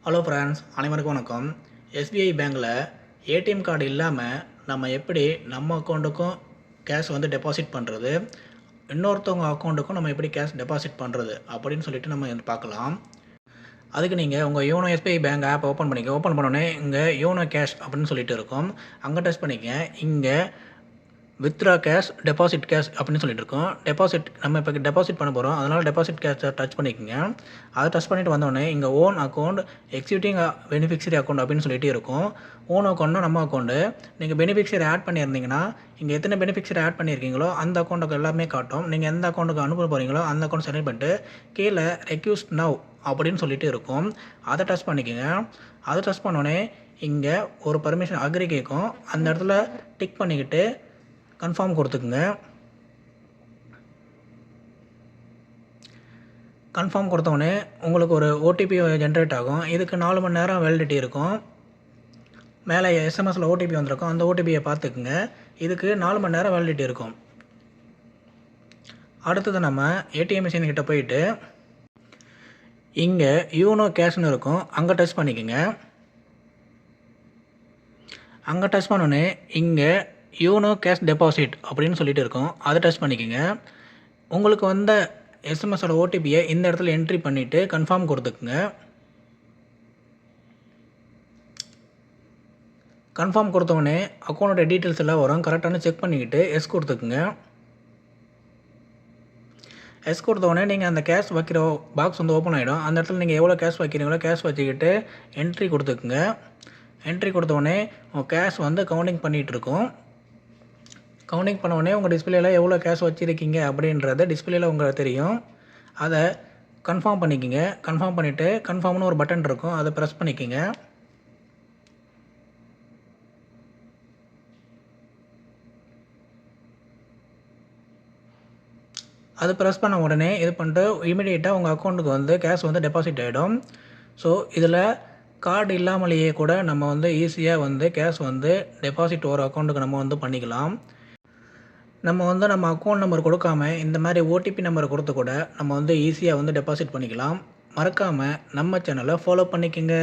Hello friends, அனைவருக்கும் வணக்கம். SBI பேங்க்கில் ஏடிஎம் கார்டு இல்லாமல் நம்ம எப்படி நம்ம அக்கௌண்ட்டுக்கும் கேஷ் டெபாசிட் பண்ணுறது, இன்னொருத்தவங்க அக்கௌண்ட்டுக்கும் நம்ம எப்படி கேஷ் டெபாசிட் பண்ணுறது அப்படின்னு சொல்லிட்டு நம்ம பார்க்கலாம். அதுக்கு நீங்கள் உங்கள் YONO SBI bank app open பண்ணிக்க. ஓப்பன் பண்ணோடனே இங்கே யோனோ கேஷ் அப்படின்னு சொல்லிட்டு இருக்கும். அங்கே டச் பண்ணிக்க. இங்கே வித்ரா கேஷ், டெபாசிட் கேஷ் அப்படின்னு சொல்லிட்டு இருக்கோம். டெபாசிட் நம்ம இப்போ டெபாசிட் பண்ண போகிறோம். அதனால் டெபாசிட் கேஷை டச் பண்ணிக்கோங்க. அதை டச் பண்ணிவிட்டு வந்தோடனே இங்கே own account, executing beneficiary account அப்படின்னு சொல்லிட்டு இருக்கும். ஓன் அக்கௌண்ட்னா நம்ம அக்கௌண்ட்டு. நீங்கள் பெனிஃபிஷரி ஆட் பண்ணியிருந்தீங்கன்னா இங்கே எத்தனை பெனிஃபிஷரி ஆட் பண்ணியிருக்கீங்களோ அந்த அக்கௌண்ட்டுக்கு எல்லாமே காட்டும். நீங்கள் எந்த அக்கௌண்ட்டுக்கு அனுப்ப போகிறீங்களோ அந்த அக்கௌண்ட் செலக்ட் பண்ணிட்டு கீழே ரெக்யூஸ்ட் நவ் அப்படின்னு சொல்லிட்டு இருக்கும். அதை டச் பண்ணிக்கோங்க. அதை டச் பண்ணோடனே இங்கே ஒரு பர்மிஷன் அக்ரி கேட்கும். அந்த இடத்துல டிக் பண்ணிக்கிட்டு கன்ஃபார்ம் கொடுத்துக்குங்க. கன்ஃபார்ம் கொடுத்தோடனே உங்களுக்கு ஒரு ஓடிபி ஜென்ரேட் ஆகும். இதுக்கு 4 மணி நேரம் வேலிடிட்டி இருக்கும். மேலே எஸ்எம்எஸில் ஓடிபி வந்திருக்கும். அந்த ஓடிபியை பார்த்துக்குங்க. இதுக்கு 4 மணி நேரம் வேலிடிட்டி இருக்கும். அடுத்தது நம்ம ஏடிஎம் மிஷின் கிட்ட போயிட்டு இங்கே யூனோ கேஷ்னு இருக்கும். அங்கே டச் பண்ணிக்கோங்க. அங்கே டச் பண்ணோன்னே இங்கே யூனோ கேஷ் டெபாசிட் அப்படின்னு சொல்லிட்டு இருக்கும். அதை டச் பண்ணிக்கோங்க. உங்களுக்கு வந்த எஸ்எம்எஸோட ஓடிபியை இந்த இடத்துல என்ட்ரி பண்ணிவிட்டு கன்ஃபார்ம் கொடுத்துக்குங்க. கன்ஃபார்ம் கொடுத்தோடனே அக்கௌண்ட்டோட டீட்டெயில்ஸ் எல்லாம் வரும். கரெக்டானு செக் பண்ணிக்கிட்டு எஸ் கொடுத்துக்குங்க. எஸ் கொடுத்தோடனே நீங்கள் அந்த கேஷ் வைக்கிற பாக்ஸ் ஓப்பன் ஆகிடும். அந்த இடத்துல நீங்கள் எவ்வளோ கேஷ் வைக்கிறீங்களோ கேஷ் வச்சுக்கிட்டு என்ட்ரி கொடுத்துக்குங்க. என்ட்ரி கொடுத்தோடனே உங்கள் கேஷ் கவுண்டிங் பண்ணிகிட்ருக்கும். கவுண்டிங் பண்ணோடனே உங்கள் டிஸ்பிளேயில் எவ்வளோ கேஷ் வச்சுருக்கீங்க அப்படின்றத டிஸ்பிளேயில் உங்களுக்கு தெரியும். அதை கன்ஃபார்ம் பண்ணிக்கோங்க. கன்ஃபார்ம் பண்ணிவிட்டு கன்ஃபார்ம்னு ஒரு பட்டன் இருக்கும். அதை ப்ரெஸ் பண்ணிக்கோங்க. அது ப்ரெஸ் பண்ண உடனே இது பண்ணிட்டு இமீடியட்டாக உங்கள் அக்கௌண்ட்டுக்கு கேஷ் டெபாசிட் ஆகிடும். ஸோ இதில் கார்டு இல்லாமலேயே கூட நம்ம ஈஸியாக கேஷ் டெபாசிட் ஒரு அக்கௌண்ட்டுக்கு நம்ம பண்ணிக்கலாம். நம்ம நம்ம அக்கௌண்ட் நம்பர் கொடுக்காம இந்த மாதிரி ஓடிபி நம்பர் கொடுத்து கூட நம்ம ஈஸியாக டெபாசிட் பண்ணிக்கலாம். மறக்காமல் நம்ம சேனலை ஃபாலோ பண்ணிக்கோங்க.